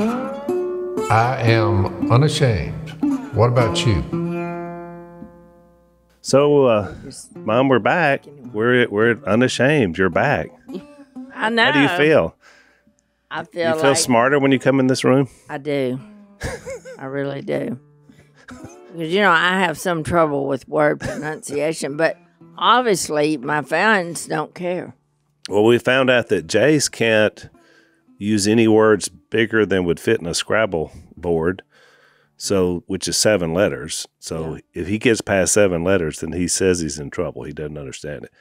I am unashamed. What about you? So, Mom, we're back. We're unashamed. You're back. I know. How do you feel? I feel You feel like smarter when you come in this room? I do. I really do. Because, I have some trouble with word pronunciation, but obviously my fans don't care. Well, we found out that Jase can't use any words bigger than would fit in a Scrabble board, which is 7 letters. So if he gets past 7 letters, then he says he's in trouble. He doesn't understand it.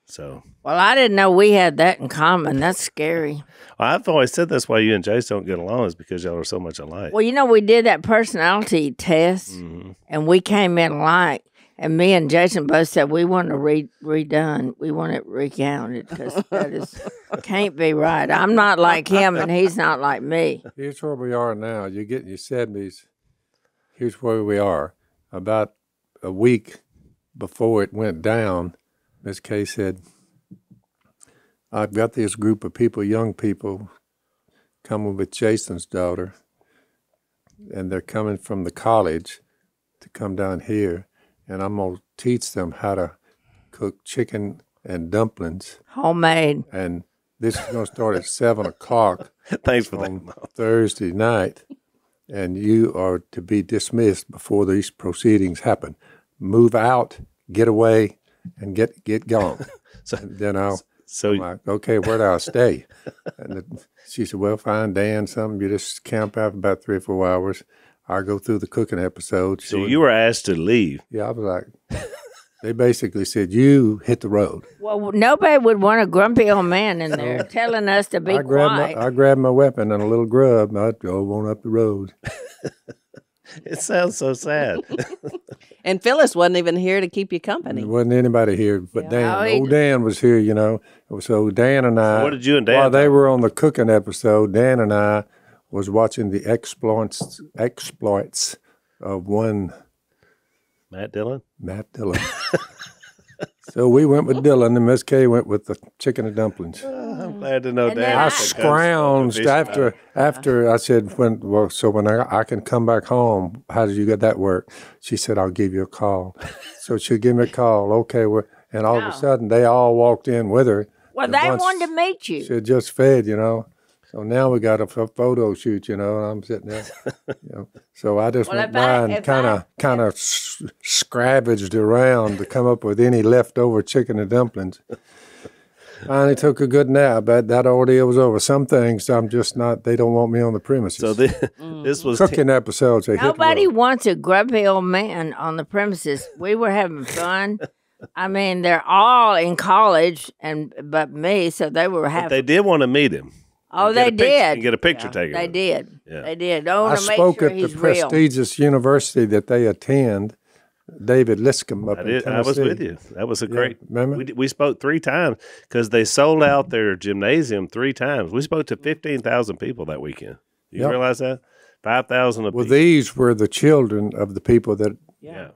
So. Well, I didn't know we had that in common. That's scary. Well, I've always said that's why you and Jase don't get along, is because y'all are so much alike. Well, we did that personality test, and we came in alike. And me and Jason both said we want it redone. We want it recounted because that can't be right. I'm not like him, and he's not like me. Here's where we are now. You get in your 70s. Here's where we are. About a week before it went down, Miss Kay said, I've got this group of people, young people, coming with Jason's daughter, and they're coming from the college to come down here, and I'm going to teach them how to cook chicken and dumplings. Homemade. And this is going to start at 7 o'clock. Thanks for that. Thursday night, and you are to be dismissed before these proceedings happen. Move out, get away, and get gone. And then I'm like, okay, where do I stay? And she said, well, find Dan something. You just camp out for about 3 or 4 hours. I'll go through the cooking episode. So you were asked to leave. Yeah, I was like, they basically said, you hit the road. Well, nobody would want a grumpy old man in there telling us to be quiet. I grabbed my weapon and a little grub, and I drove on up the road. It sounds so sad. And Phyllis wasn't even here to keep you company. There wasn't anybody here but Dan. Old Dan was here, So Dan and I, so what did you and Dan while they talk? were on the cooking episode, Dan and I was watching the exploits of one Matt Dillon. So we went with Dylan, and Miss Kay went with the chicken and dumplings. I'm glad to know And Dan. then I scrounged after I said, when I can come back home, how did you get that work? She said, I'll give you a call. So she'll give me a call. Okay, and all of a sudden, they all walked in with her. Well, they wanted to meet you. She had just fed, So now we got a photo shoot, and I'm sitting there. So I just went by and kind of scravenged around to come up with any leftover chicken and dumplings. Finally took a good nap, but that ordeal was over. Some things I'm just not, they don't want me on the premises. So this was cooking episodes. Nobody wants a grumpy old man on the premises. We were having fun. I mean, they're all in college, but me, so they were having. But they did want to meet him. Oh, they did. And get a picture taken. They did. Yeah. They did. I spoke at the prestigious university that they attend, David Liscombe up in Tennessee. I was with you. That was a great. Remember? We spoke 3 times because they sold out their gymnasium 3 times. We spoke to 15,000 people that weekend. You realize that? 5,000 of Well, people. these were the children of the people that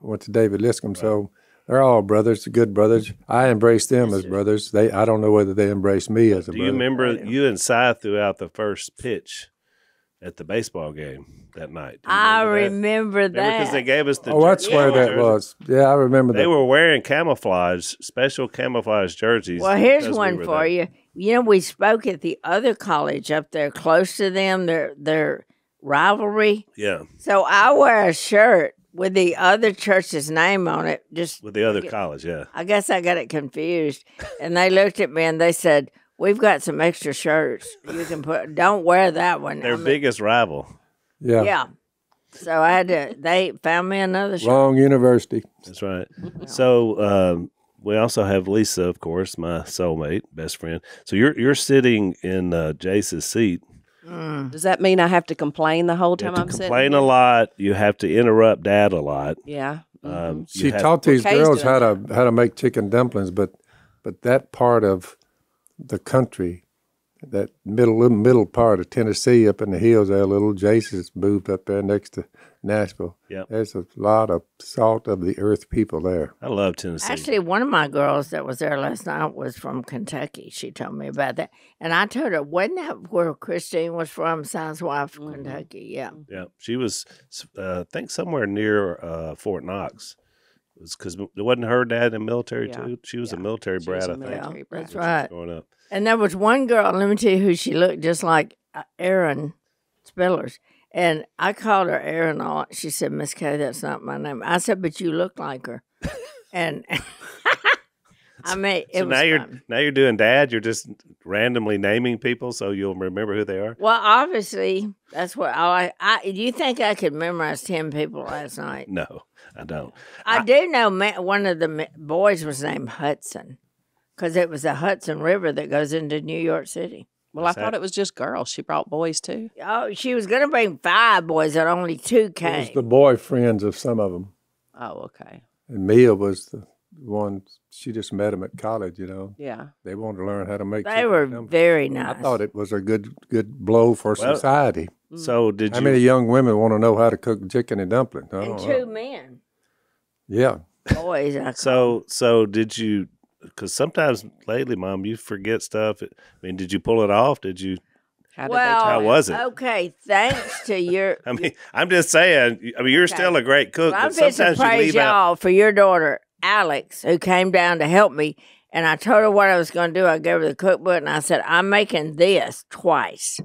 went to David Liscombe. Right. So they're all brothers, good brothers. I embrace them as brothers. I don't know whether they embrace me as a brother. Do you remember you and Si threw out the first pitch at the baseball game that night? I remember that. Because they gave us the that's where that was. Yeah, I remember that. They were wearing special camouflage jerseys. Well, here's one for you. We spoke at the other college up there close to them, their rivalry. Yeah. So I wear a shirt with the other church's name on it. Just with the other college, yeah. I guess I got it confused. And they looked at me and they said, we've got some extra shirts you can don't wear that one. Their biggest rival. Yeah. Yeah. So they found me another shirt. Wrong university. That's right. So we also have Lisa, of course, my soulmate, best friend. So you're sitting in Jase's seat. Does that mean I have to complain the whole time I'm sitting? Complain a lot. You have to interrupt Dad a lot. Yeah. She taught these girls how to make chicken dumplings, but that part of the country that middle part of Tennessee up in the hills there, little Jase's moved up there next to Nashville. Yep. There's a lot of salt of the earth people there. I love Tennessee. Actually, one of my girls that was there last night was from Kentucky. She told me about that. And I told her, wasn't that where Christine was from, Si's wife from Kentucky? Yeah. Yeah, she was, I think, somewhere near Fort Knox. It was because it wasn't her dad in the military, too? She was a military brat, I think. Yeah, that's right. Growing up. And there was one girl, let me tell you who she looked just like Erin Spillers. And I called her Erin a lot. She said, Miss Kay, that's not my name. I said, but you look like her. And I mean, it was fun. Now you're doing dad. You're just randomly naming people so you'll remember who they are. Well, obviously, that's what I do. You think I could memorize 10 people last night? No, I don't. I do know one of the boys was named Hudson because it was the Hudson River that goes into New York City. Well, I thought it was just girls. She brought boys too. Oh, she was going to bring 5 boys, and only 2 came. It was the boyfriends of some of them. Oh, okay. And Mia was the one, she just met him at college, Yeah. They wanted to learn how to make They chicken were dumplings. very nice. I thought it was a good blow for society. So did How you? many young women want to know how to cook chicken and dumplings? I And don't 2 know. men. Yeah. Boys, I call So did you? Because sometimes lately, Mom, you forget stuff. I mean, did you pull it off? Did you? How did well, How was it? Okay, thanks to your. I mean, I'm just saying. I mean, you're still a great cook, I'm but fixing to sometimes you praise leave out. y'all for your daughter, Alex, who came down to help me. And I told her what I was going to do. I gave her the cookbook, and I said, I'm making this twice.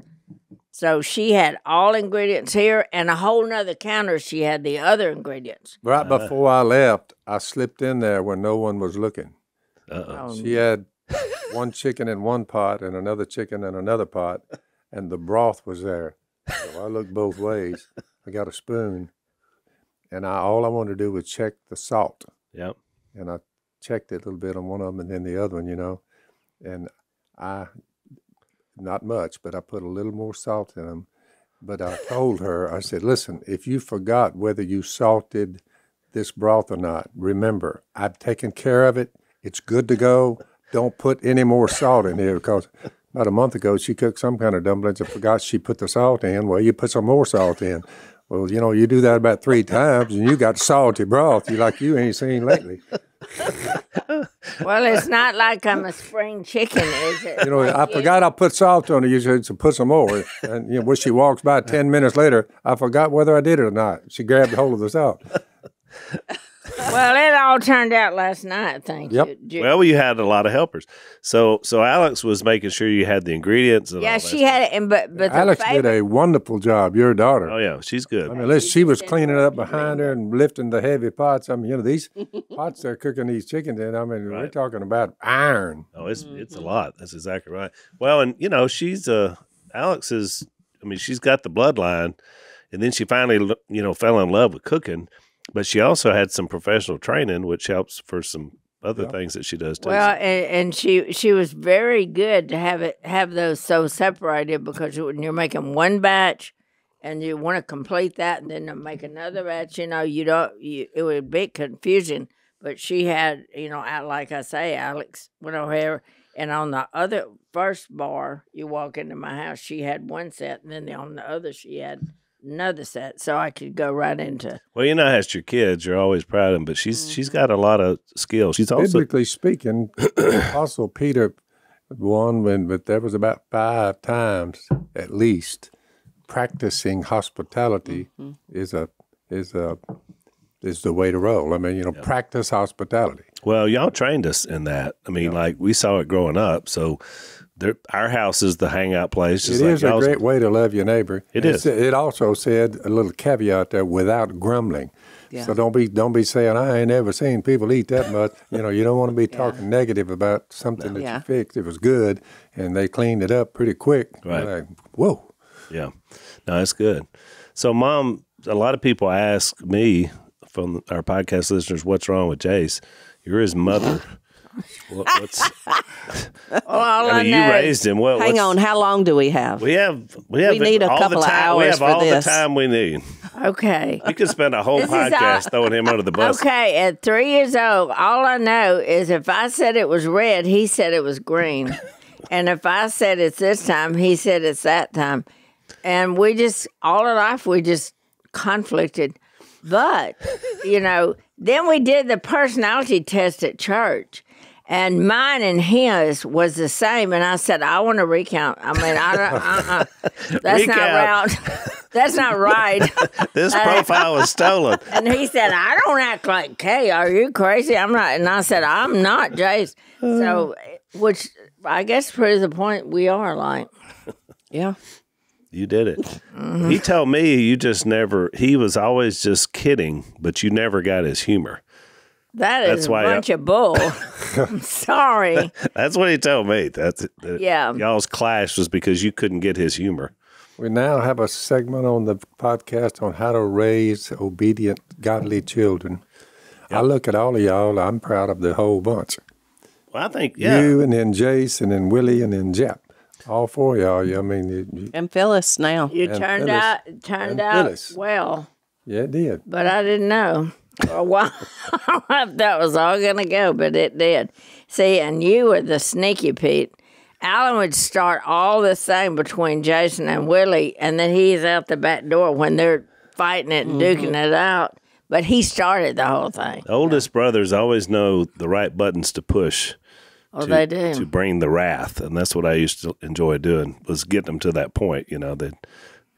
So she had all ingredients here, and a whole nother counter, she had the other ingredients. Right before I left, I slipped in there when no one was looking. Oh, She had one chicken in one pot and another chicken in another pot, and the broth was there. So I looked both ways. I got a spoon, and all I wanted to do was check the salt. Yep. And I checked it a little bit on one of them and then the other one, and not much, but I put a little more salt in them. But I told her, I said, listen, if you forgot whether you salted this broth or not, remember, I've taken care of it. It's good to go. Don't put any more salt in here, because about a month ago, she cooked some kind of dumplings and forgot she put the salt in. Well, you put some more salt in. Well, you do that about 3 times, and you got salty broth you ain't seen lately. well, it's not like I'm a spring chicken, is it? I forgot I put salt on it. You said to put some more. And when she walks by 10 minutes later, I forgot whether I did it or not. She grabbed hold of the salt. Well, it all turned out last night, thank Yep. you. Well, you had a lot of helpers. So Alex was making sure you had the ingredients. And Yeah, all that she stuff. had it, and but the Alex did favorite, a wonderful job, your daughter. Oh yeah, she's good. I mean, she was cleaning up behind her and lifting the heavy pots. I mean, these pots they're cooking these chickens in, I mean, we're talking about iron. Oh, it's a lot. That's exactly right. Well, and she's Alex is. I mean, she's got the bloodline, and then she finally fell in love with cooking. But she also had some professional training, which helps for some other things that she does too. well, and she was very good to have those so separated, because when you're making one batch and you want to complete that and then make another batch, it would be confusing. But she had, like I say, Alex went over here, and on the other first bar, you walk into my house, she had one set, and then on the other she had another set, so I could go right into. Well, as your kids, you're always proud of them, but she's got a lot of skills. She's also Biblically speaking, Apostle Peter won, but there was about 5 times at least practicing hospitality is the way to roll. I mean, practice hospitality. well, y'all trained us in that. I mean, like we saw it growing up, so. Our house is the hangout place. It is a great way to love your neighbor. It is. It also said a little caveat there: without grumbling. Yeah. So don't be saying I ain't ever seen people eat that much. You don't want to be talking negative about something that you fixed. It was good, and they cleaned it up pretty quick. Right. You're like, whoa. Yeah, no, that's good. So, Mom, a lot of people ask me from our podcast listeners, "What's wrong with Jase? You're his mother." What's? I you raised him. Hang on, how long do we have? We have. We need a all couple the of time. We hours have for all this. the time we need. Okay. You could spend a whole This is podcast throwing him under the bus. Okay, at 3 years old, all I know is if I said it was red, he said it was green. And if I said it's this time, he said it's that time. And we just, all our life, we just conflicted. But, then we did the personality test at church. And mine and his was the same. And I said, I want to recount. I mean, I don't, that's not right. That's not right. This profile was stolen. And he said, I don't act like Kay. Are you crazy? I'm not. And I said, I'm not, Jase. So, which I guess proves the point we are like. Yeah. You did it. Mm-hmm. He told me he was always just kidding, but you never got his humor. That's a bunch of bull. I'm sorry. That's what he told me. Yeah. Y'all's clash was because you couldn't get his humor. We now have a segment on the podcast on how to raise obedient, godly children. Yep. I look at all of y'all. I'm proud of the whole bunch. Well, I think, You and then Jase and then Willie and then Jep. All four of y'all. I mean, and Phyllis now. You turned out well. Yeah, it did. But I didn't know. Well, that was all going to go, but it did. See, and you were the sneaky Pete. Alan would start all this thing between Jason and Willie, and then he's out the back door when they're fighting it and duking it out. But he started the whole thing. The oldest brothers always know the right buttons to push. Oh, they do. To bring the wrath, and that's what I used to enjoy doing, was getting them to that point. Of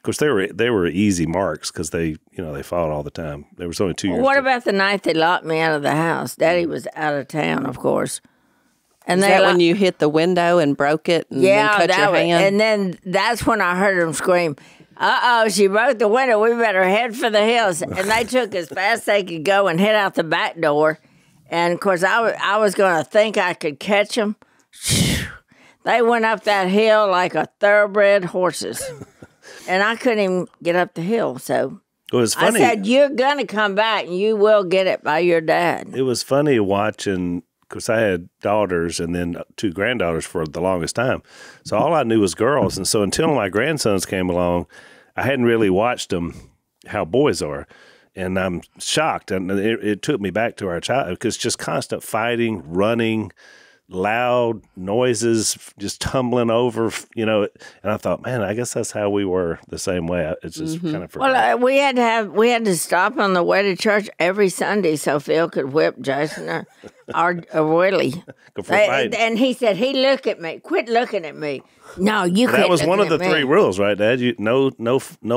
course, they were easy marks because they fought all the time. There was only 2 years. What about the night they locked me out of the house? Daddy was out of town, of course. And is that when you hit the window and broke it and then cut your hand? And then that's when I heard them scream, uh-oh, she broke the window. We better head for the hills. And they took as fast as they could go and head out the back door. And, of course, I was going to think I could catch them. They went up that hill like a thoroughbred horses. And I couldn't even get up the hill, so it was funny. I said, you're going to come back, and you will get it by your dad. It was funny watching, because I had daughters and then 2 granddaughters for the longest time. So all I knew was girls. And so until my grandsons came along, I hadn't really watched them, how boys are. And I'm shocked. And it took me back to our childhood, because just constant fighting, running, loud noises, just tumbling over, and I thought, man, I guess that's how we were the same way. It's just kind of well, we had to stop on the way to church every Sunday so Phil could whip Jason or Willie. And he said, quit looking at me. No, you can't. That was one of the 3 rules, right, Dad? No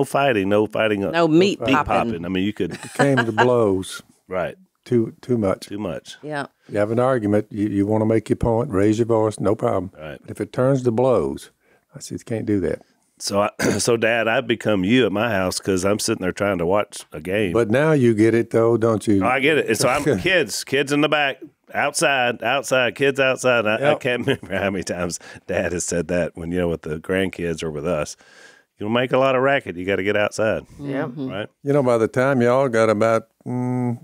fighting, no fighting, no meat popping. I mean, you could. It came to blows. Right. Too much. Too much. Yeah. You have an argument, you want to make your point, raise your voice, no problem. Right. But if it turns to blows, I said, you can't do that. So Dad, I've become you at my house because I'm sitting there trying to watch a game. But now you get it, though, don't you? Oh, I get it. So I'm kids in the back, outside, kids outside. I can't remember how many times Dad has said that when, with the grandkids or with us. You'll make a lot of racket. You got to get outside. Yeah. Right? By the time y'all got about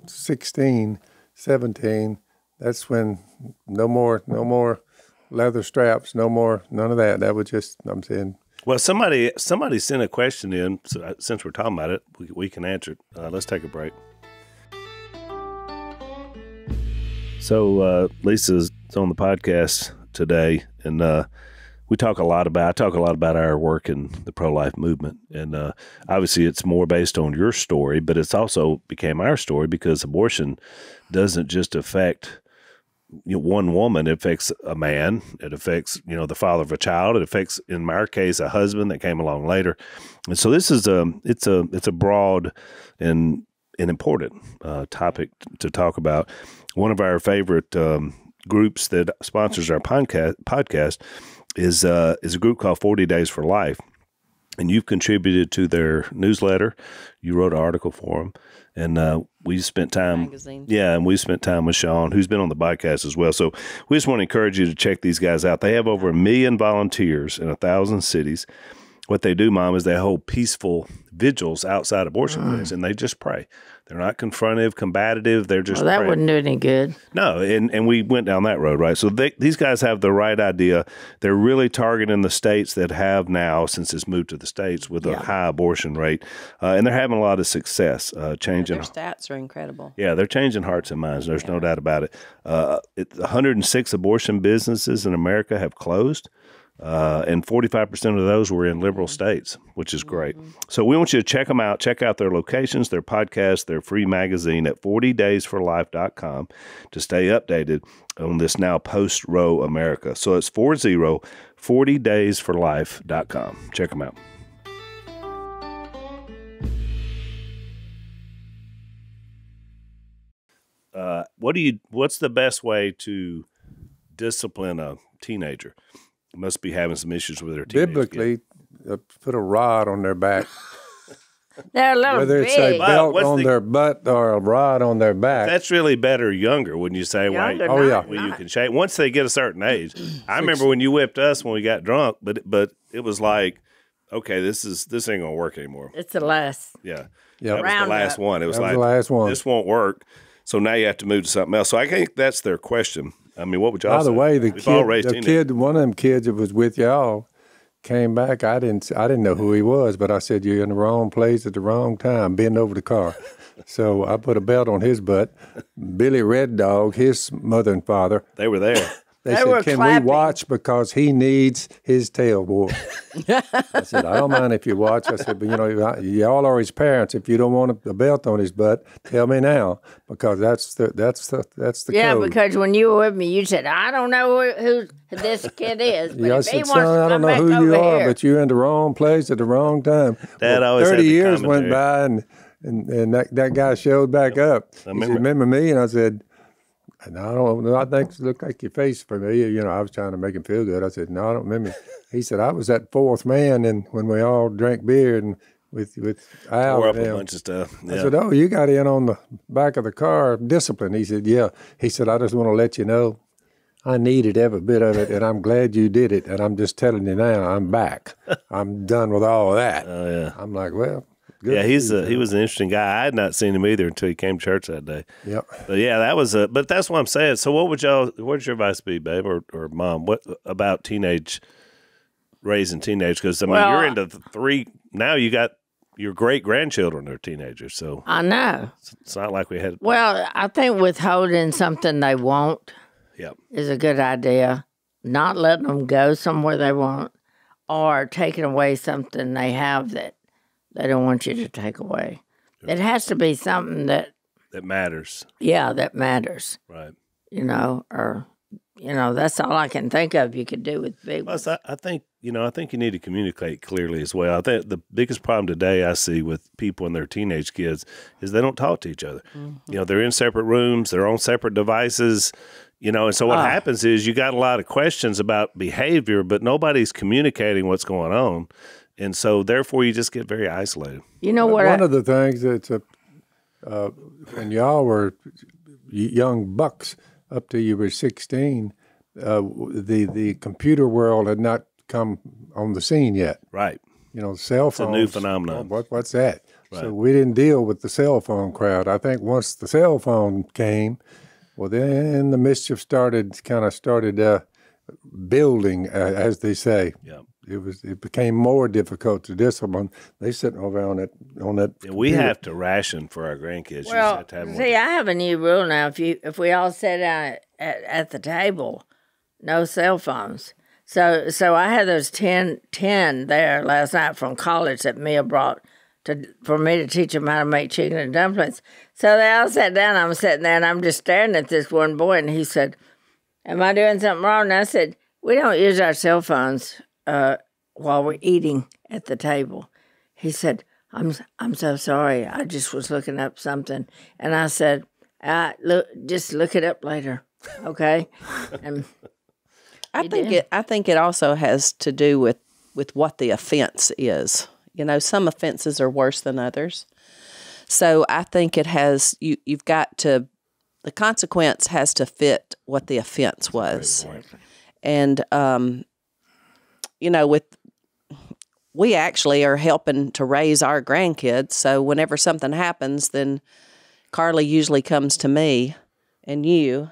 16, 17, that's when no more leather straps, none of that. That was just, I'm saying. Well, somebody sent a question in, so since we're talking about it, we can answer it. Let's take a break. So Lisa's on the podcast today, and I talk a lot about our work in the pro-life movement. And obviously it's more based on your story, but it's also became our story because abortion doesn't just affect one woman. It affects a man. It affects, the father of a child. It affects, in our case, a husband that came along later. And so this is it's a broad and important topic to talk about. One of our favorite groups that sponsors our podcast is a group called 40 Days for Life. And you've contributed to their newsletter. You wrote an article for them. And we spent time. Magazine. Yeah, and we spent time with Sean, who's been on the podcast as well. So we just want to encourage you to check these guys out. They have over 1 million volunteers in 1,000 cities. What they do, Mom, is they hold peaceful vigils outside abortion clinics, and they just pray. They're not confrontive, combative. They're just that praying. Wouldn't do any good. No, and we went down that road, right? So these guys have the right idea. They're really targeting the states that have now, since it's moved to the states, with a high abortion rate. And they're having a lot of success changing. Their stats are incredible. Yeah, they're changing hearts and minds. There's no doubt about it. 106 abortion businesses in America have closed. And 45% of those were in liberal states, which is great. So we want you to check them out. Check out their locations, their podcasts, their free magazine at 40daysforlife.com to stay updated on this now post-Roe America. So it's 40daysforlife.com. Check them out. What's the best way to discipline a teenager? Must be having some issues with their teenage Biblically, put a rod on their back. They're a little Whether it's big. a belt on their butt or a rod on their back. That's really better younger, wouldn't you say? Younger, oh, yeah. Well, you can shake. Once they get a certain age. I remember when you whipped us when we got drunk, but it was like, okay, this ain't going to work anymore. It's the last. Yeah. Yep. That was the last one. It was like, the last one. This won't work. So now you have to move to something else. So I think that's their question. I mean, what would y'all say? By the way, One of them kids that was with y'all came back. I didn't know who he was, but I said, you're in the wrong place at the wrong time. Bend over the car. So I put a belt on his butt. Billy Red Dog, his mother and father. They were there. They said, can we watch because he needs his tail whooped? I said, I don't mind if you watch. I said, but y'all are his parents. If you don't want a belt on his butt, tell me now because that's the Yeah, code. because when you were with me, you said, I don't know who this kid is. But I if he said, wants son, to I don't come know who back you over are, here. but you're in the wrong place at the wrong time. Dad always had 30 the years commentary. went by, and that guy showed back up. He said, remember me? And I said, and I don't know. I think it looked like your face for me. I was trying to make him feel good. I said, no, I don't remember. He said, I was that fourth man, and when we all drank beer and with Al. Tore up a bunch of stuff. Yeah. I said, oh, you got in on the back of the car, discipline. He said, yeah. He said, I just want to let you know I needed every bit of it, and I'm glad you did it. And I'm just telling you now, I'm back. I'm done with all of that. Oh, yeah. I'm like, well. Good Yeah, he was an interesting guy. I had not seen him either until he came to church that day. Yep. But yeah, that was but that's what I'm saying. So what would your advice be, babe, or mom? What about raising teenagers? Because you're into three now. You got your great grandchildren are teenagers, so I know. It's not like we had. Well, I think withholding something they want is a good idea. Not letting them go somewhere they want, or taking away something they have that they don't want you to take away. It has to be something that matters. Yeah, that matters. Right. Or that's all I can think of you could do with big ones. I think you need to communicate clearly as well. I think the biggest problem today I see with people and their teenage kids is they don't talk to each other. Mm-hmm. They're in separate rooms, they're on separate devices, and so what happens is you got a lot of questions about behavior, but nobody's communicating what's going on. And so, therefore, you just get very isolated. You know what? One of the things that's when y'all were young bucks up till you were 16, the computer world had not come on the scene yet. Right. Cell phones. It's a new phenomenon. What's that? Right. So we didn't deal with the cell phone crowd. I think once the cell phone came, well, then the mischief started building, as they say. Yeah. It became more difficult to discipline. They sitting over on that. Yeah, we have to ration for our grandkids. Well, I have a new rule now. If we all sit down at the table, no cell phones. So I had those 10 there last night from college that Mia brought for me to teach them how to make chicken and dumplings. So they all sat down. I'm sitting there and I'm just staring at this one boy, and he said, "Am I doing something wrong?" And I said, "We don't use our cell phones while we're eating at the table." He said, I'm so sorry. I just was looking up something. And I said, just look it up later, okay? And I think it also has to do with what the offense is. Some offenses are worse than others. So I think it has you've got to, the consequence has to fit what the offense was. And we actually are helping to raise our grandkids. So whenever something happens, then Carly usually comes to me and you,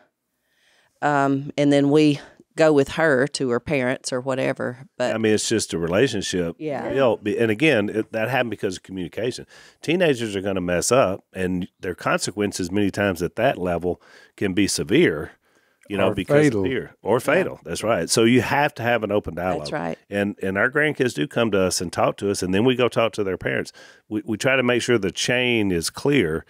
and then we go with her to her parents or whatever. But it's just a relationship. Yeah. And again, that happened because of communication. Teenagers are going to mess up, and their consequences many times at that level can be severe. Or because fatal. of fear or fatal. That's right. So you have to have an open dialogue. That's right. And our grandkids do come to us and talk to us, and then we go talk to their parents. We try to make sure the chain is clear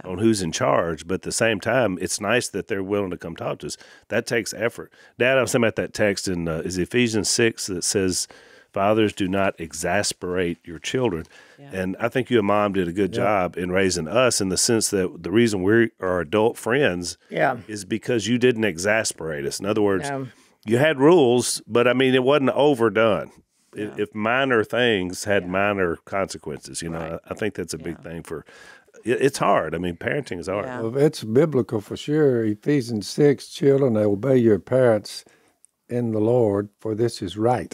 on who's in charge, but at the same time, it's nice that they're willing to come talk to us. That takes effort. Dad, I was thinking about that text in is Ephesians 6 that says, "Fathers, do not exasperate your children." Yeah. And I think you and Mom did a good job in raising us, in the sense that the reason we are adult friends is because you didn't exasperate us. In other words, you had rules, but I mean, it wasn't overdone. Yeah. If minor things had minor consequences, I think that's a big thing for. It's hard. I mean, parenting is hard. Yeah. Well, it's biblical for sure. Ephesians 6, children, obey your parents in the Lord, for this is right.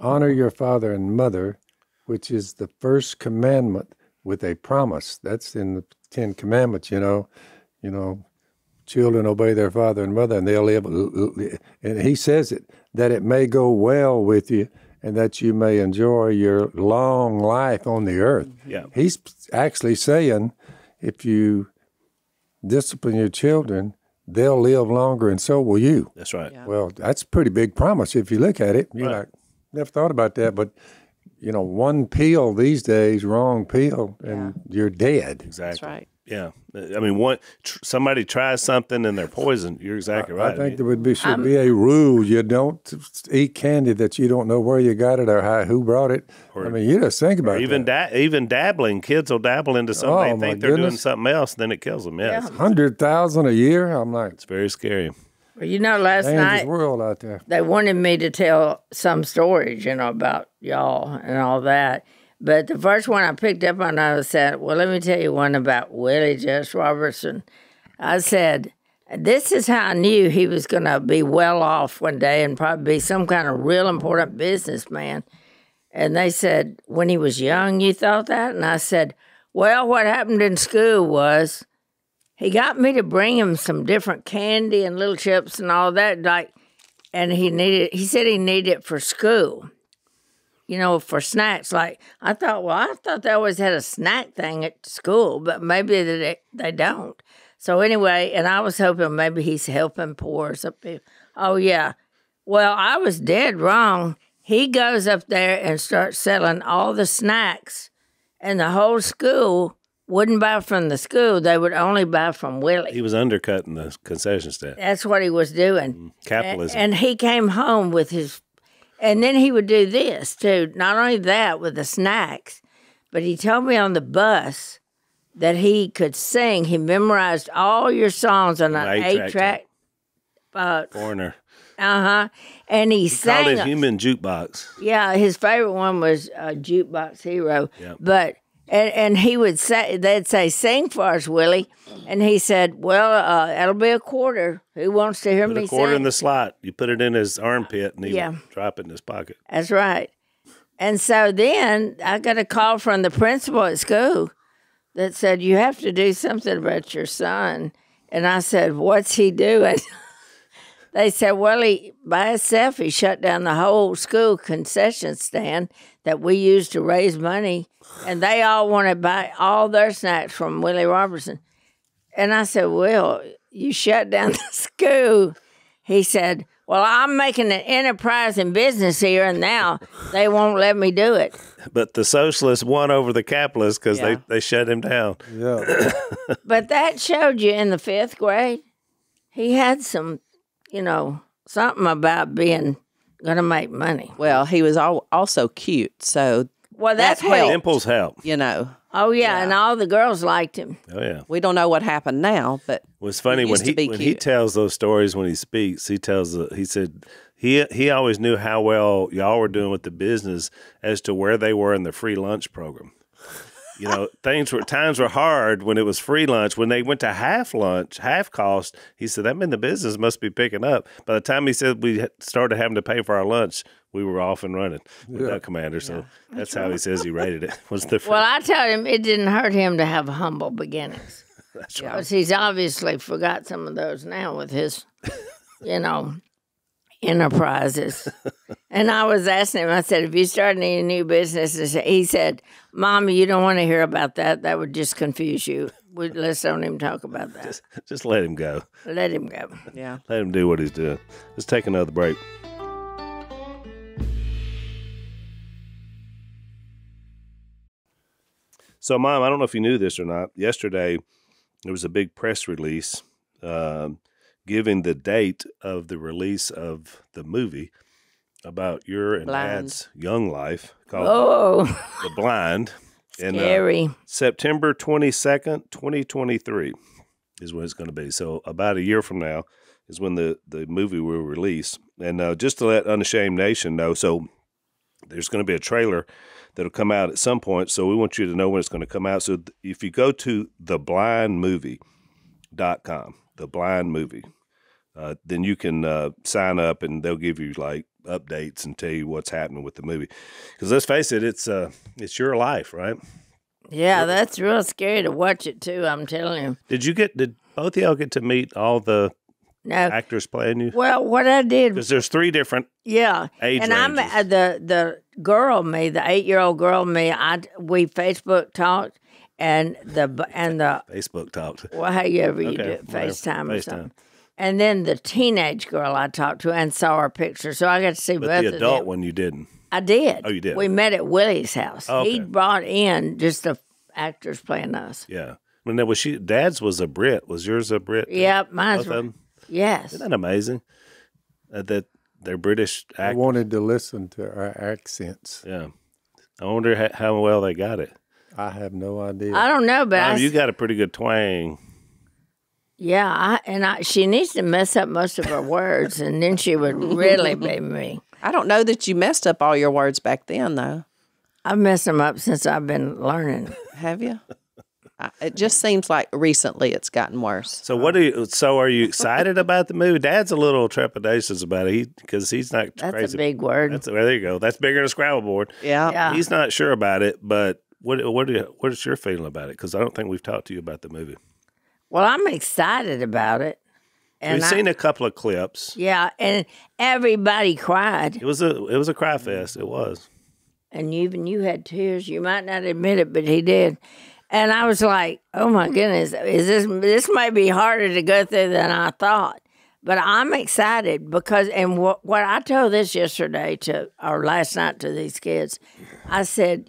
Honor your father and mother, which is the first commandment with a promise. That's in the 10 Commandments, children obey their father and mother, and they'll live. And he says it, that it may go well with you, and that you may enjoy your long life on the earth. Yeah. He's actually saying, if you discipline your children, they'll live longer, and so will you. That's right. Yeah. Well, that's a pretty big promise if you look at it. You're like, never thought about that, but one pill these days, wrong pill, and you're dead. Exactly. That's right. Yeah. I mean, somebody tries something and they're poisoned. You're exactly right. I think there should be a rule. You don't eat candy that you don't know where you got it or who brought it. You just think about it. Even dabbling. Kids will dabble into something. They think they're doing something else, then it kills them. Yeah. 100,000 a year? I'm like, it's very scary. Well, last dangerous night world out there. they wanted me to tell some stories, about y'all and all that. But the first one I picked up on, I said, well, let me tell you one about Willie Jase Robertson. I said, this is how I knew he was going to be well off one day and probably be some kind of real important businessman. And they said, when he was young, you thought that? And I said, well, what happened in school was he got me to bring him some different candy and little chips and all that. And he said he needed it for school. For snacks. I thought they always had a snack thing at school, but maybe they don't. So anyway, and I was hoping maybe he's helping poor some people. Oh, yeah. Well, I was dead wrong. He goes up there and starts selling all the snacks, and the whole school wouldn't buy from the school. They would only buy from Willie. He was undercutting the concession stand. That's what he was doing. Capitalism. And he came home with his... And then he would do this, too. Not only that, with the snacks, but he told me on the bus that he could sing. He memorized all your songs on an 8-track. Foreigner. Uh-huh. And he sang. Called it Human Jukebox. Yeah, his favorite one was Jukebox Hero. Yep. But, and he would say, they'd say, sing for us, Willie. And he said, well, that'll be a quarter. Who wants to hear me sing? Put a quarter in the slot. You put it in his armpit, and he would drop it in his pocket. That's right. And so then I got a call from the principal at school that said, you have to do something about your son. And I said, what's he doing? They said, well, by himself, he shut down the whole school concession stand that we used to raise money. And they all want to buy all their snacks from Willie Robertson. And I said, well, you shut down the school. He said, well, I'm making an enterprise in business here, and now they won't let me do it. But the socialists won over the capitalists because they shut him down. Yeah. But that showed you in the 5th grade, he had some, something about being going to make money. Well, he was also cute, so that's what helped. Dimples help. Oh, yeah, and all the girls liked him. Oh, yeah. We don't know what happened now, but What's funny when he tells those stories when he speaks, he said he always knew how well y'all were doing with the business as to where they were in the free lunch program. Times were hard when it was free lunch. When they went to half lunch, half cost, he said that meant the business must be picking up. By the time he said we started having to pay for our lunch, we were off and running with that commander. So that's how he says he rated it. Well, I told him it didn't hurt him to have humble beginnings. That's right. Because he's obviously forgot some of those now with his, enterprises. And I was asking him, I said, if you start any new business, he said, Mama, you don't want to hear about that. That would just confuse you. let's don't even talk about that. Just let him go. Let him go. Yeah. Let him do what he's doing. Let's take another break. So, Mom, I don't know if you knew this or not. Yesterday, there was a big press release giving the date of the release of the movie about your and Dad's young life called The Blind. Scary. And, September 22nd, 2023 is when it's going to be. So about a year from now is when the movie will release. And just to let Unashamed Nation know, so there's going to be a trailer that'll come out at some point. So we want you to know when it's going to come out. So if you go to theblindmovie.com, The Blind Movie, then you can sign up and they'll give you like updates and tell you what's happening with the movie. Because let's face it, it's your life, right? Yeah, that's real scary to watch it too. I'm telling you. Did both of y'all get to meet all the actors playing you? Well, what I did because there's 3 different age and ranges. I'm the girl me, the 8-year-old girl me. We Facebook talked and the Facebook talked. Well, however you do it, whatever. FaceTime or something. And then the teenage girl I talked to and saw her picture, so I got to see both of them. But the adult one you didn't. I did. Oh, you did? We met at Willie's house. Oh, okay. He brought in just the actors playing us. Yeah. When there was Dad's was a Brit. Was yours a Brit? Yep, mine's both of them? Yes. Isn't that amazing? That they're British actors. I wanted to listen to our accents. Yeah. I wonder how well they got it. I have no idea. I don't know, but you got a pretty good twang. Yeah, she needs to mess up most of her words, and then she would really be me. I don't know that you messed up all your words back then, though. I've messed them up since I've been learning. Have you? It just seems like recently it's gotten worse. So are you excited about the movie? Dad's a little trepidatious about it because he's not crazy. That's a big word. There you go. That's bigger than a Scrabble board. Yeah. He's not sure about it, but what is your feeling about it? Because I don't think we've talked to you about the movie. Well, I'm excited about it. And We've seen a couple of clips. Yeah, and everybody cried. It was a cry fest. It was. And even you had tears. You might not admit it, but he did. And I was like, oh my goodness, this might be harder to go through than I thought. But I'm excited because, and what I told this yesterday or last night to these kids, I said,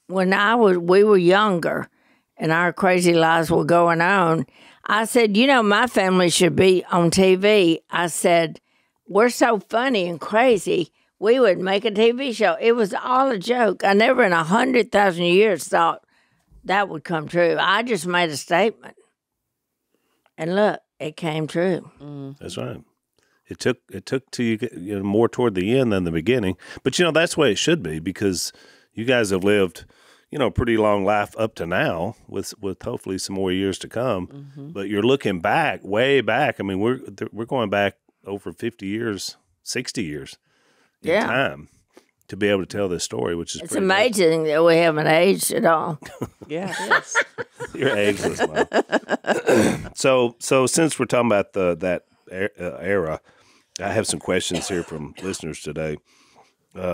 when we were younger and our crazy lives were going on, I said, my family should be on TV. I said, we're so funny and crazy. We would make a TV show. It was all a joke. I never in 100,000 years thought that would come true. I just made a statement. And look, it came true. That's right. It took to you more toward the end than the beginning. But, that's the way it should be because you guys have lived, a pretty long life up to now with hopefully some more years to come. Mm-hmm. But you're looking back, way back. I mean, we're going back over 50 years, 60 years. Time to be able to tell this story, which is amazing that we haven't aged at all. Yeah, it is. You're ageless, Mom. So since we're talking about that era, I have some questions here from listeners today.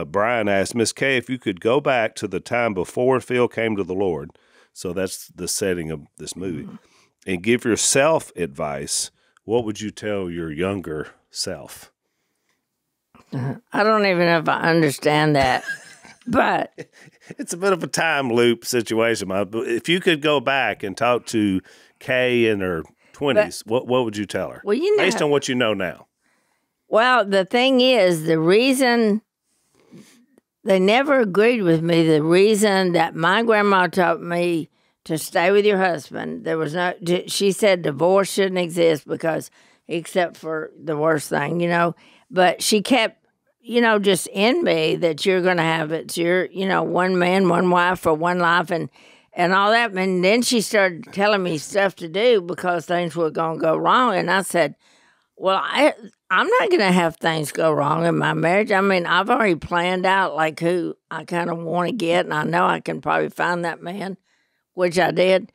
Brian asked, Miss Kay, if you could go back to the time before Phil came to the Lord, so that's the setting of this movie, and give yourself advice, what would you tell your younger self? I don't even know if I understand that, but it's a bit of a time loop situation. If you could go back and talk to Kay in her 20s, what would you tell her? Well, based on what you know now. Well, the thing is, the reason they never agreed with me, the reason that my grandma taught me to stay with your husband, she said divorce shouldn't exist because, except for the worst thing, but she kept, just in me that you're going to have it's your, one man, one wife for one life and all that. And then she started telling me stuff to do because things were going to go wrong. And I said, well, I'm not going to have things go wrong in my marriage. I mean, I've already planned out like who I kind of want to get. And I know I can probably find that man, which I did.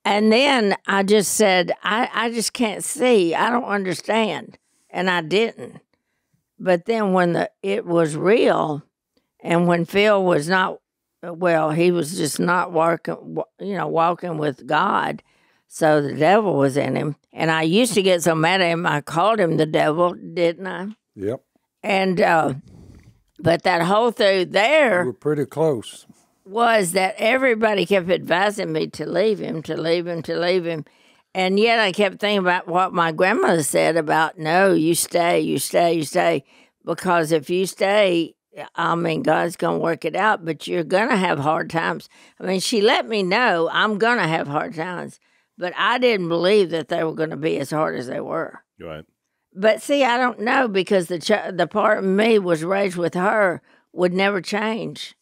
And then I just said, I just can't see. I don't understand. And I didn't. But then when it was real and when Phil was not well, he was just not walking with God. So the devil was in him. And I used to get so mad at him, I called him the devil, didn't I? Yep. And, but that whole thing there We're pretty close. was that everybody kept advising me to leave him, to leave him, to leave him. And yet I kept thinking about what my grandmother said about, no, you stay, you stay, you stay. Because if you stay, I mean, God's going to work it out, but you're going to have hard times. I mean, she let me know I'm going to have hard times, but I didn't believe that they were going to be as hard as they were. Right. But see, I don't know, because the part of me was raised with her would never change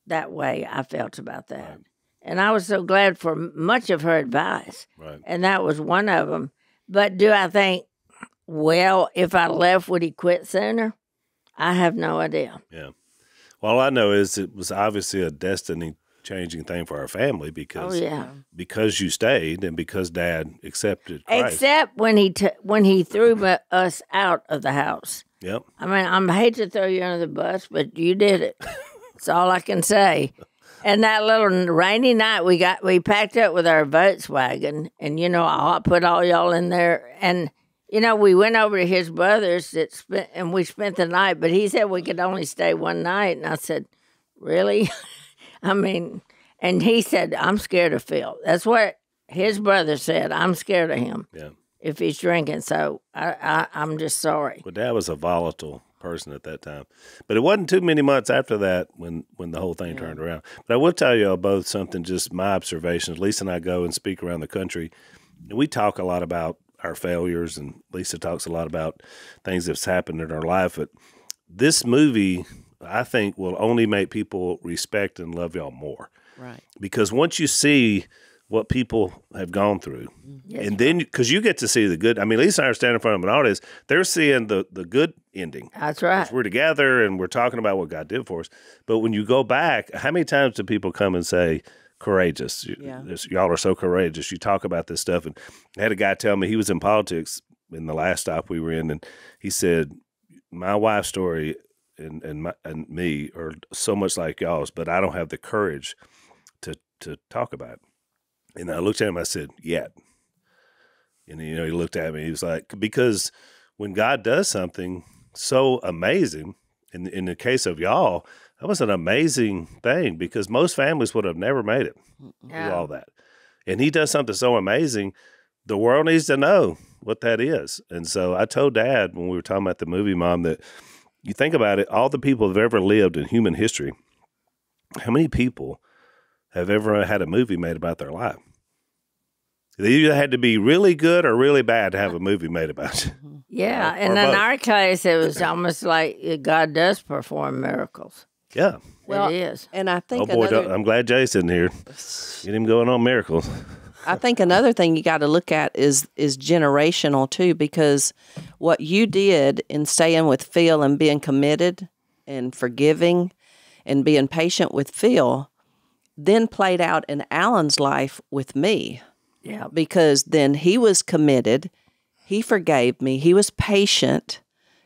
that way I felt about that. Right. And I was so glad for much of her advice. Right. And that was one of them. But do I think, well, if I left, would he quit sooner? I have no idea. Yeah. Well, all I know is it was obviously a destiny-changing thing for our family because you stayed and because Dad accepted Christ. Except when he threw us out of the house. Yep. I mean, I hate to throw you under the bus, but you did it. That's all I can say. And that little rainy night, we packed up with our Volkswagen, and I put all y'all in there, and we went over to his brother's and we spent the night. But he said we could only stay one night, and I said, "Really?" I mean, and he said, "I'm scared of Phil." That's what his brother said. I'm scared of him. Yeah. If he's drinking, so I'm just sorry. Well, Dad was a volatile person at that time, but it wasn't too many months after that when the whole thing turned around. But I will tell you all both something, just my observations. Lisa and I go and speak around the country, and we talk a lot about our failures, and Lisa talks a lot about things that's happened in our life. But this movie, I think, will only make people respect and love y'all more. Right. Because once you see what people have gone through, and then because you get to see the good. I mean, Lisa and I are standing in front of an audience; they're seeing the good ending. That's right. We're together and we're talking about what God did for us. But when you go back, how many times do people come and say, "Courageous, y'all are so courageous"? You talk about this stuff, and I had a guy tell me he was in politics in the last stop we were in, and he said, "My wife's story and me are so much like y'all's, but I don't have the courage to talk about it." And I looked at him, I said, "Yet." And, he looked at me, he was like, because when God does something so amazing, in the case of y'all, that was an amazing thing because most families would have never made it through all that. And he does something so amazing, the world needs to know what that is. And so I told Dad when we were talking about the movie, Mom, that you think about it, all the people that have ever lived in human history, how many people have ever had a movie made about their life? They either had to be really good or really bad to have a movie made about you. Yeah, and in our case, it was almost like God does perform miracles. Yeah. Well, it is. And I think I'm glad Jason's here. Get him going on miracles. I think another thing you got to look at is generational too, because what you did in staying with Phil and being committed and forgiving and being patient with Phil then played out in Alan's life with me. Yeah. Because then he was committed, he forgave me, he was patient,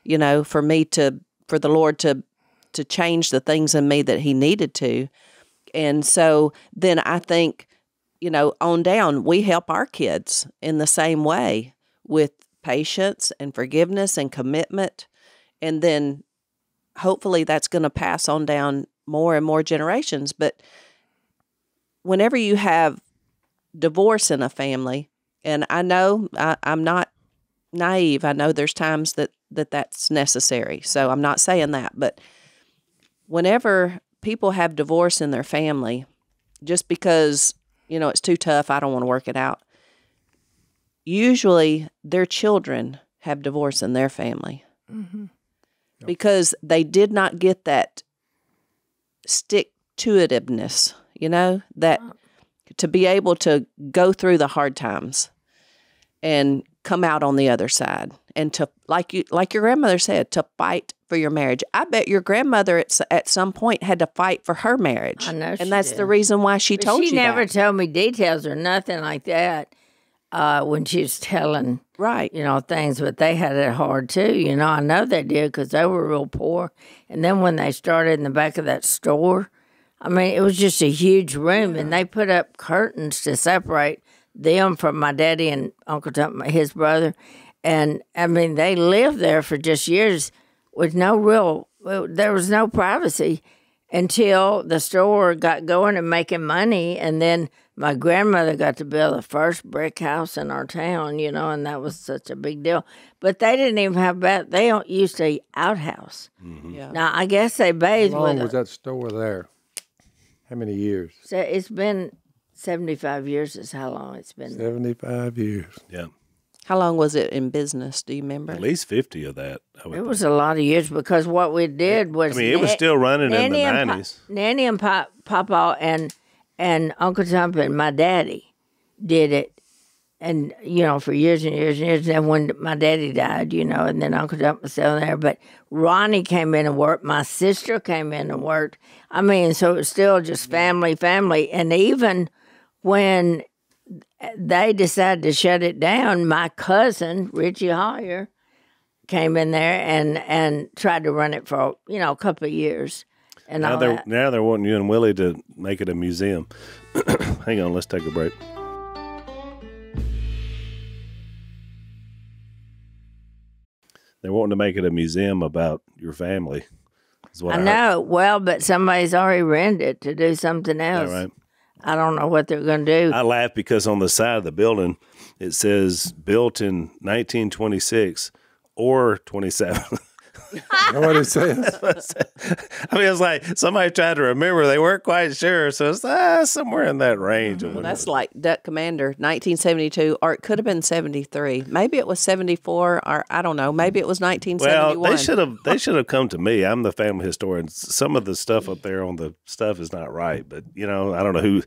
for the Lord to change the things in me that he needed to. And so then I think, on down, we help our kids in the same way with patience and forgiveness and commitment. And then hopefully that's going to pass on down more and more generations. But whenever you have divorce in a family, and I know I'm not naive. I know there's times that's necessary. So I'm not saying that. But whenever people have divorce in their family, just because, it's too tough, I don't want to work it out, usually their children have divorce in their family. Mm-hmm. Because they did not get that stick-to-itiveness, that to be able to go through the hard times and come out on the other side, and to, like your grandmother said, to fight for your marriage. I bet your grandmother at some point had to fight for her marriage. I know, and that's the reason why she told you She never that. told me details or nothing like that when she was telling, right, things, but they had it hard too. I know they did because they were real poor. And then when they started in the back of that store, I mean, it was just a huge room, and they put up curtains to separate them from my daddy and Uncle Tom, his brother. And, I mean, they lived there for just years with there was no privacy until the store got going and making money. And then my grandmother got to build the first brick house in our town, and that was such a big deal. But they didn't even have they don't used to outhouse. Mm-hmm. Yeah. Now, I guess they bathed How long with was that store there? How many years? So it's been 75 years is how long it's been. 75 years. Yeah. How long was it in business? Do you remember? At least 50 of that. It was a lot of years because what we did was. I mean, it was still running in the Nanny 90s. Nanny and Papa and Uncle Tom and my daddy did it, and for years and years and years. And then when my daddy died, and then Uncle Tom was still there. But Ronnie came in and worked. My sister came in and worked. I mean, so it was still just family. And even when they decided to shut it down, my cousin, Richie Hoyer, came in there and tried to run it for, a couple of years. And now they're wanting you and Willie to make it a museum. Hang on, let's take a break. They're wanting to make it a museum about your family. Is what I know. Well, but somebody's already rented it to do something else. Right? I don't know what they're going to do. I laugh because on the side of the building, it says built in 1926 or 27. You know what it says? I mean, it's like somebody tried to remember. They weren't quite sure. So it's somewhere in that range. Well, that's like Duck Commander, 1972, or it could have been 73. Maybe it was 74, or I don't know. Maybe it was 1971. Well, they should have come to me. I'm the family historian. Some of the stuff up there on the stuff is not right. But, I don't know who.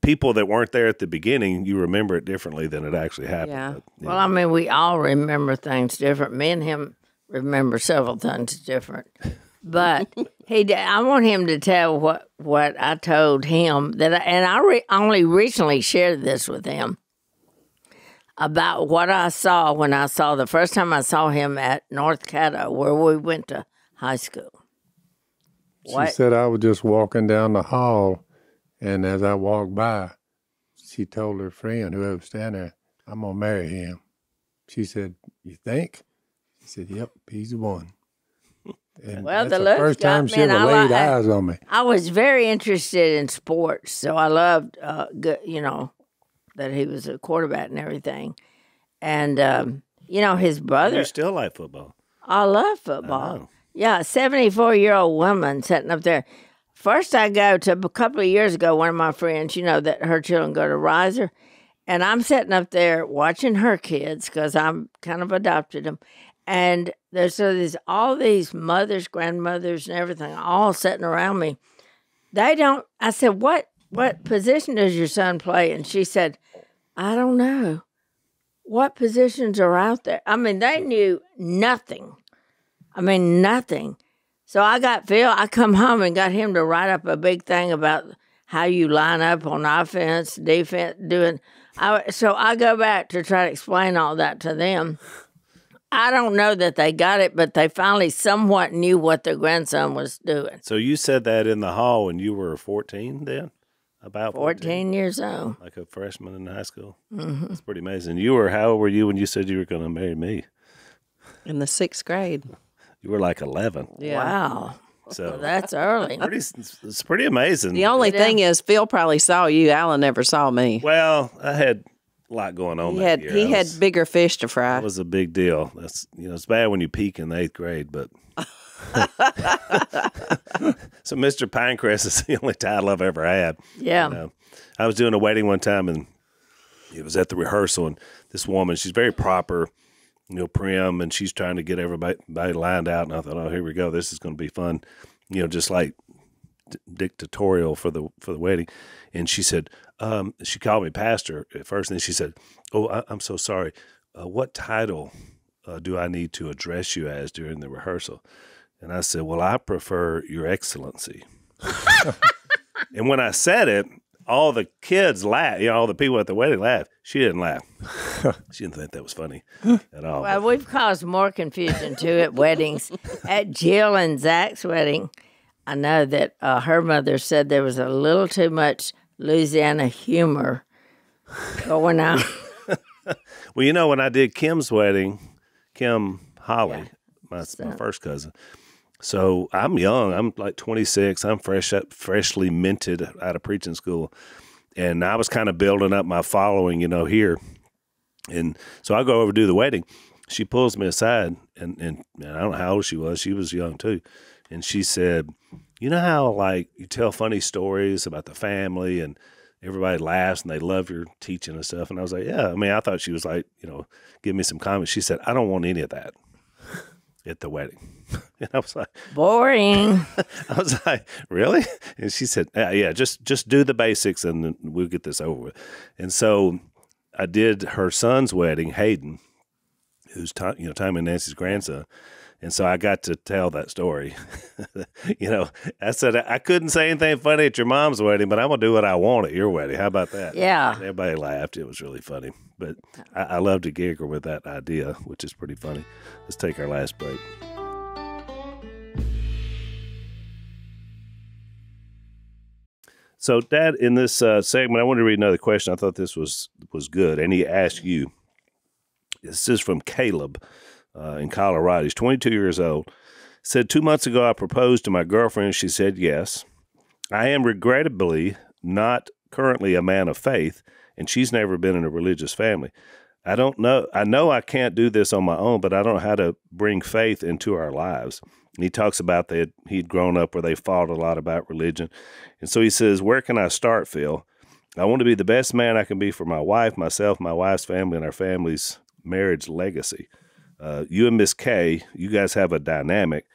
People that weren't there at the beginning, you remember it differently than it actually happened. Yeah. But, Well, I mean, we all remember things different. Me and him remember several things different. But I want him to tell what I told him I only recently shared this with him about what I saw when I saw the first time I saw him at North Caddo, where we went to high school. She said I was just walking down the hall, and as I walked by, she told her friend, whoever was standing there, I'm going to marry him. She said, you think? He said, yep, he's the one. And Well, that's the the looks first time got she me, and ever laid eyes on me. I was very interested in sports, so I loved, that he was a quarterback and everything. And, his brother. You still like football. I love football. I know. Yeah, a 74-year-old woman sitting up there. First I go to, a couple of years ago, one of my friends, that her children go to Riser, and I'm sitting up there watching her kids because I'm kind of adopted them. And there's all these mothers, grandmothers, and everything all sitting around me. I said, what position does your son play? And she said, I don't know. What positions are out there? I mean, they knew nothing. Nothing. So I got Phil, I come home and got him to write up a big thing about how you line up on offense, defense, so I go back to try to explain all that to them. I don't know that they got it, but they finally somewhat knew what their grandson was doing. So you said that in the hall when you were 14 then? About 14 years old. Like a freshman in high school? Mm-hmm. That's pretty amazing. How old were you when you said you were going to marry me? In the 6th grade. You were like 11. Yeah. Wow. So Well, that's early. it's pretty amazing. The only thing is, Phil probably saw you. Alan never saw me. Well, I had a lot going on that year. He had bigger fish to fry. It was a big deal. That's it's bad when you peak in the 8th grade, but so Mr. Pinecrest is the only title I've ever had. Yeah. I was doing a wedding one time, and it was at the rehearsal, and this woman, she's very proper, prim, and she's trying to get everybody lined out, and I thought, oh, here we go. This is going to be fun, just like dictatorial for the wedding. And she said, she called me pastor at first, and then she said, oh, I'm so sorry. What title do I need to address you as during the rehearsal? And I said, well, I prefer your excellency. And when I said it, all the kids laughed. All the people at the wedding laughed. She didn't laugh. She didn't think that was funny at all. Well, we've caused more confusion, too, at weddings. At Jill and Zach's wedding, I know that her mother said there was a little too much Louisiana humor going on. Well, you know, when I did Kim's wedding, Kim Holly, my first cousin. So I'm young. I'm like 26. I'm freshly minted out of preaching school. And I was kind of building up my following, you know, here. And so I go over to do the wedding. She pulls me aside, and I don't know how old she was. She was young too. And she said, you know how, like, you tell funny stories about the family and everybody laughs and they love your teaching and stuff? And I was like, yeah. I mean, I thought she was like, you know, give me some comments. She said, I don't want any of that at the wedding. And I was like, boring. I was like, really? And she said, yeah, just do the basics and then we'll get this over with. And so I did her son's wedding, Hayden, who's Tommy and Nancy's grandson. And so I got to tell that story. You know, I said, I couldn't say anything funny at your mom's wedding, but I'm going to do what I want at your wedding. How about that? Yeah. And everybody laughed. It was really funny. But I love to giggle with that idea, which is pretty funny. Let's take our last break. So, Dad, in this segment, I wanted to read another question. I thought this was good. And he asked you, this is from Caleb in Colorado. He's 22 years old. Said, 2 months ago, I proposed to my girlfriend. She said yes. I am regrettably not currently a man of faith, and she's never been in a religious family. I know I can't do this on my own, but I don't know how to bring faith into our lives. And he talks about that he'd grown up where they fought a lot about religion. And so he says, where can I start, Phil? I want to be the best man I can be for my wife, myself, my wife's family, and our family's marriage legacy. You and Miss Kay, you guys have a dynamic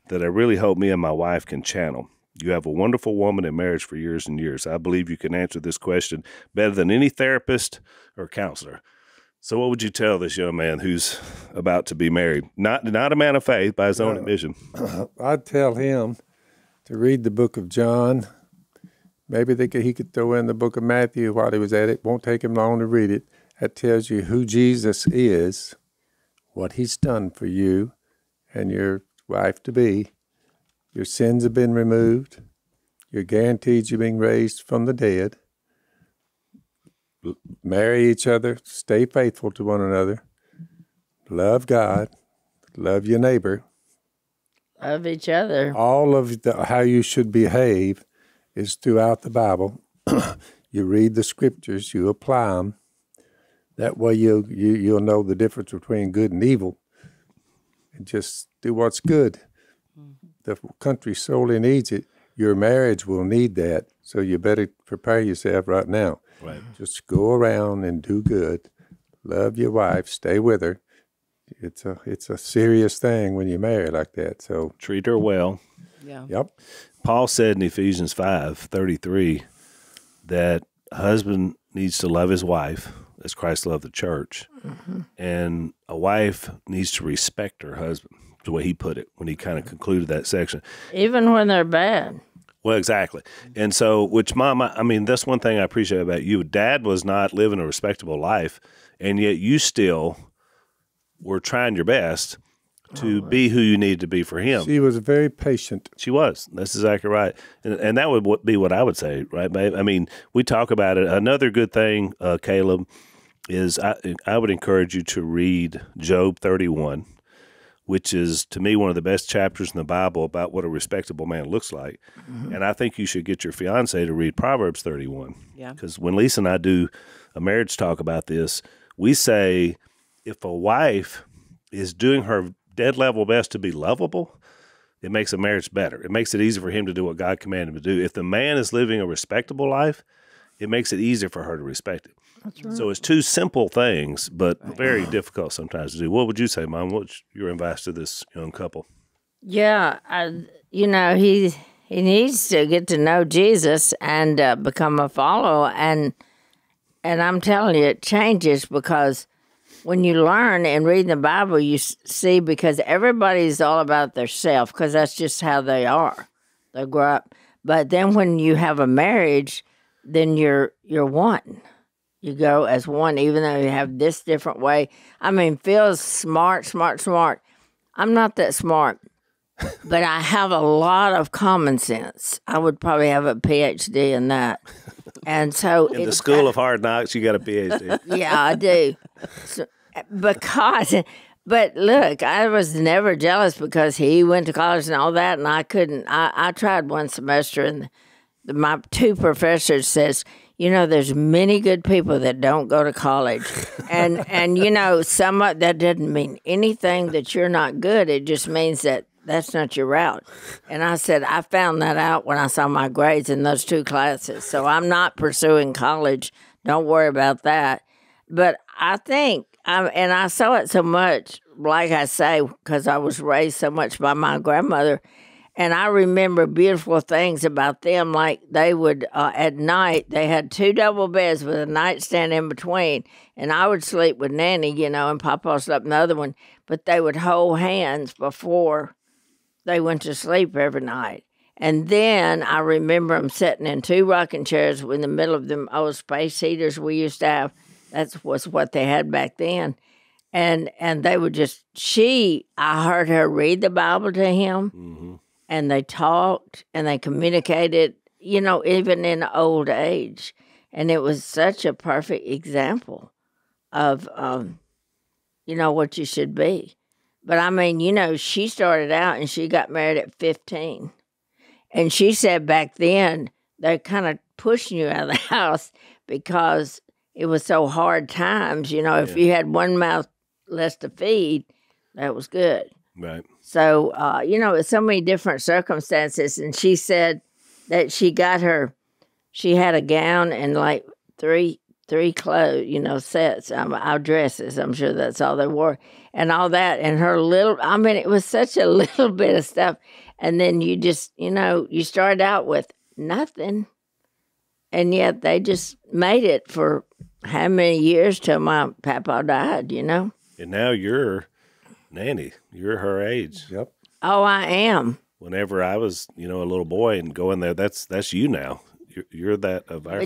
that I really hope me and my wife can channel. You have a wonderful woman in marriage for years and years. I believe you can answer this question better than any therapist or counselor. So what would you tell this young man who's about to be married? Not a man of faith by his own admission. I'd tell him to read the book of John. Maybe he could throw in the book of Matthew while he was at it. Won't take him long to read it. That tells you who Jesus is, what he's done for you and your wife-to-be. Your sins have been removed. You're guaranteed you're being raised from the dead. Marry each other. Stay faithful to one another. Love God. Love your neighbor. Love each other. All of how you should behave is throughout the Bible. You read the scriptures. You apply them. That way you'll know the difference between good and evil. And just do what's good. The country sorely needs it. Your marriage will need that. So you better prepare yourself right now. Right. Just go around and do good. Love your wife. Stay with her. It's a serious thing when you marry like that. So treat her well. Yeah. Yep. Paul said in Ephesians 5:33 that a husband needs to love his wife as Christ loved the church, and a wife needs to respect her husband. The way he put it when he kind of concluded that section. Even when they're bad. Well, exactly. And so, which Mama, I mean, that's one thing I appreciate about you. Dad was not living a respectable life, and yet you still were trying your best to be who you needed to be for him. She was very patient. She was. That's exactly right. And that would be what I would say, right, babe? I mean, we talk about it. Another good thing, Caleb, is I would encourage you to read Job 31. Which is, to me, one of the best chapters in the Bible about what a respectable man looks like. Mm-hmm. And I think you should get your fiance to read Proverbs 31. Yeah. Because when Lisa and I do a marriage talk about this, we say if a wife is doing her dead level best to be lovable, it makes a marriage better. It makes it easier for him to do what God commanded him to do. If the man is living a respectable life, it makes it easier for her to respect it. That's right. So it's two simple things, but very difficult sometimes to do. What would you say, Mom? What's your advice to this young couple? Yeah, he needs to get to know Jesus and become a follower. And I'm telling you, it changes because when you learn and read the Bible, you see because everybody's all about their self because that's just how they are. They grow up. But then when you have a marriage, then you're one. You go as one, even though you have this different way. I mean, Phil's smart. I'm not that smart. but I have a lot of common sense. I would probably have a PhD in that. And so In the School of Hard Knocks, you got a PhD. Yeah, I do. So, but look, I was never jealous because he went to college and all that, and I couldn't. I tried one semester, and my two professors says, there's many good people that don't go to college, and that doesn't mean anything that you're not good. It just means that that's not your route. And I said, I found that out when I saw my grades in those two classes. So I'm not pursuing college. Don't worry about that. But I think, and I saw it so much, like I say, because I was raised so much by my grandmother. And I remember beautiful things about them, like they would, at night, they had 2 double beds with a nightstand in between. And I would sleep with Nanny, and Papa slept in the other one. But they would hold hands before they went to sleep every night. And then I remember them sitting in 2 rocking chairs in the middle of them old space heaters we used to have. That was what they had back then. And they would I heard her read the Bible to him. Mm-hmm. And they talked and they communicated, even in old age. And it was such a perfect example of, what you should be. But I mean, she started out and she got married at 15. And she said back then, they're kind of pushing you out of the house because it was so hard times. If you had one mouth less to feed, that was good. Right. So, it's so many different circumstances. And she said that she had a gown and like three clothes, sets, our dresses. I'm sure that's all they wore. And all that. And it was such a little bit of stuff. And then you just, you started out with nothing. And yet they just made it for how many years till my papa died, And now you're Nanny. You're her age. Yep. Oh, I am. Whenever I was, a little boy and going there, that's you now. You're that of our family.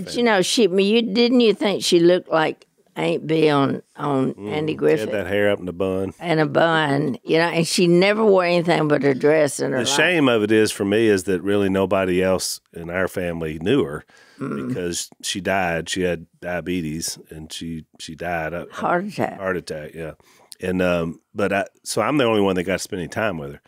But didn't you think she looked like Aunt B on Andy Griffith? She had that hair up in a bun. And a bun, and she never wore anything but her dress and her The shame of it is, for me, is that really nobody else in our family knew her because she died. She had diabetes, and she died. Heart attack. Heart attack, yeah. And so I'm the only one that got to spend any time with her,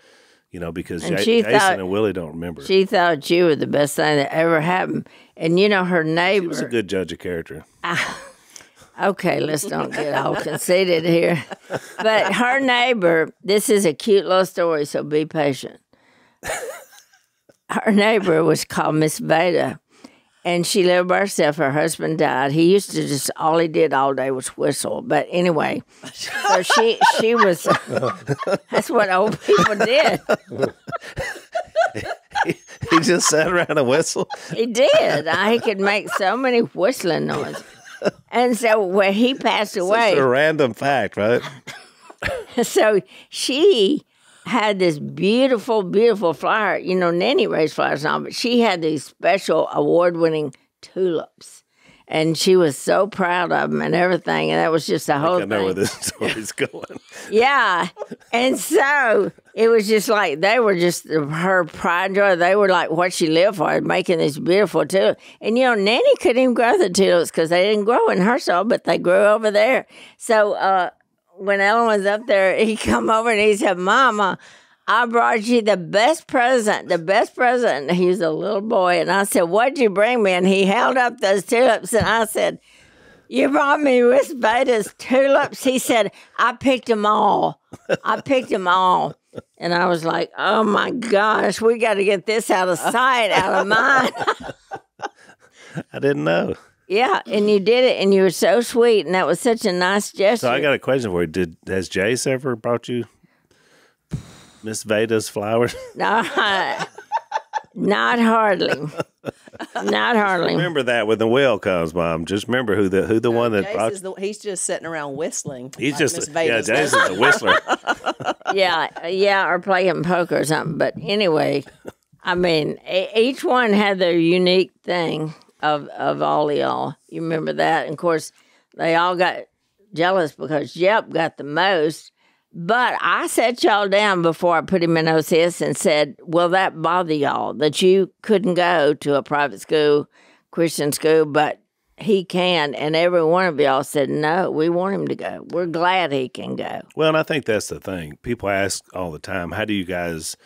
because Jason and Willie don't remember. She thought you were the best thing that ever happened. And her neighbor. She was a good judge of character. Okay, let's don't get all conceited here. But her neighbor, this is a cute little story, so be patient. Her neighbor was called Miss Veda, and she lived by herself. Her husband died. He used to all he did all day was whistle. But anyway, so she was, that's what old people did. He just sat around and whistled? He did. He could make so many whistling noises. And so when he passed away. It's a random fact, right? So she had this beautiful, beautiful flower. Nanny raised flowers and all, but she had these special award-winning tulips. And she was so proud of them and everything. And that was just the whole thing. I know where this story's going. Yeah. And so it was just like they were just her pride and joy. They were like what she lived for, making these beautiful tulips. And, Nanny couldn't even grow the tulips because they didn't grow in her soil, but they grew over there. So when Ellen was up there, he come over and he said, Mama, I brought you the best present. And he was a little boy. And I said, what'd you bring me? And he held up those tulips. And I said, you brought me Miss Veda's tulips? He said, I picked them all. And I was like, oh, my gosh, we got to get this out of sight, out of mind. I didn't know. Yeah, and you did it, and you were so sweet, and that was such a nice gesture. So I got a question for you. Has Jase ever brought you Miss Veda's flowers? No, not hardly. Not hardly. Remember that when the whale comes, Mom. Just remember who the one that brought. He's just sitting around whistling. He's like just Miss Veda's Jase is a whistler. Yeah, or playing poker or something. But anyway, I mean, each one had their unique thing of all y'all. You remember that? And of course, they all got jealous because Jep got the most. But I sat y'all down before I put him in OCS and said, will that bother y'all that you couldn't go to a private school, Christian school, but he can? And every one of y'all said, no, we want him to go. We're glad he can go. Well, and I think that's the thing. People ask all the time, how do you guys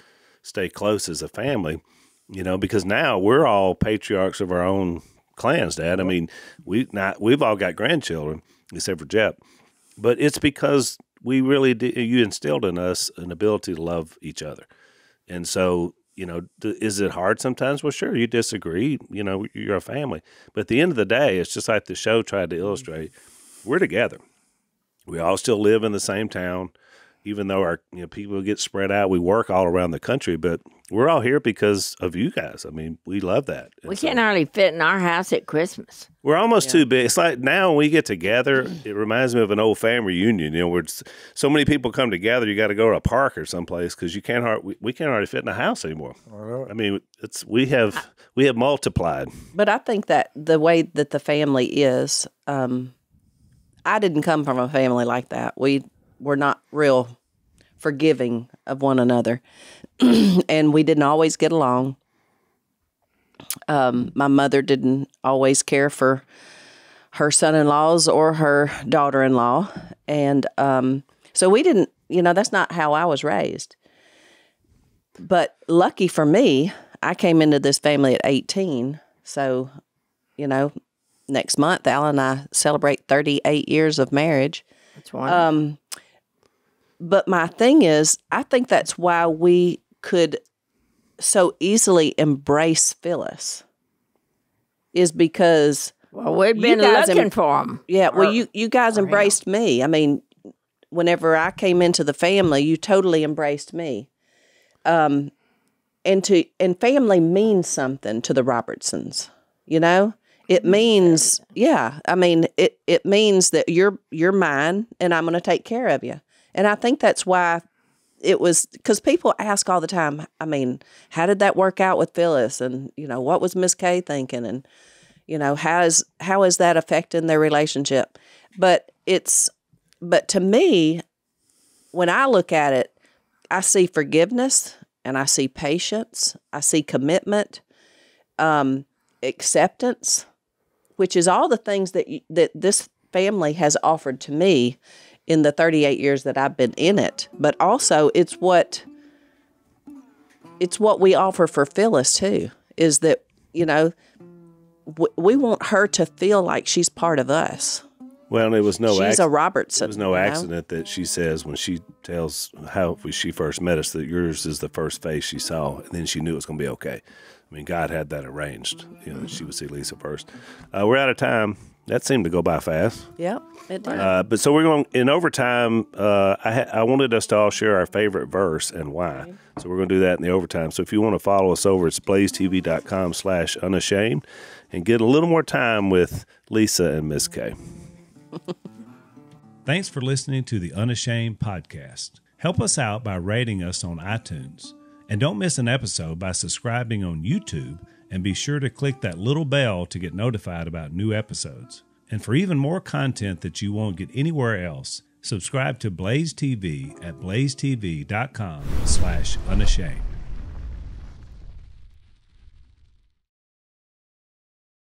stay close as a family? You know, because now we're all patriarchs of our own clans, Dad. I mean, we've all got grandchildren, except for Jep. But it's because we really did, you instilled in us an ability to love each other. And so, you know, is it hard sometimes? Well, sure, you disagree. You know, you're a family. But at the end of the day, it's just like the show tried to illustrate. We're together. We all still live in the same town, even though our people get spread out. We work all around the country, but we're all here because of you guys. I mean, we love that. We can't hardly fit in our house at Christmas. We're almost too big. It's like now when we get together, it reminds me of an old family reunion. You know, where so many people come together, you got to go to a park or someplace because we can't hardly fit in a house anymore. I mean, we have multiplied. But I think that the way that the family is, I didn't come from a family like that. We were not real forgiving of one another, and we didn't always get along. My mother didn't always care for her son-in-laws or her daughter-in-law, and so we didn't, that's not how I was raised. But lucky for me, I came into this family at 18, so, next month, Al and I celebrate 38 years of marriage. That's wonderful. But my thing is, I think that's why we could so easily embrace Phyllis, is because we'd been looking for him. Yeah, well, you guys embraced me. I mean, whenever I came into the family, you totally embraced me. And family means something to the Robertsons. It means, I mean, it means that you're mine, and I'm going to take care of you. And I think that's why it was, because people ask all the time, I mean, how did that work out with Phyllis? And, what was Miss Kay thinking? And, how is that affecting their relationship? But to me, when I look at it, I see forgiveness, and I see patience, I see commitment, acceptance, which is all the things that this family has offered to me in the 38 years that I've been in it. But also it's what we offer for Phyllis too, is that, we want her to feel like she's part of us. Well, it was she's a Robertson. It was no accident that she says when she tells how she first met us that yours is the first face she saw, and then she knew it was going to be okay. I mean, God had that arranged, that she would see Lisa first. We're out of time. That seemed to go by fast. Yep, it did. But so we're going, in overtime, I wanted us to all share our favorite verse and why. Okay. So we're going to do that in the overtime. So if you want to follow us over, it's blazetv.com/unashamed and get a little more time with Lisa and Miss Kay. Thanks for listening to the Unashamed podcast. Help us out by rating us on iTunes. And don't miss an episode by subscribing on YouTube, and be sure to click that little bell to get notified about new episodes. And for even more content that you won't get anywhere else, subscribe to Blaze TV at blazetv.com/unashamed.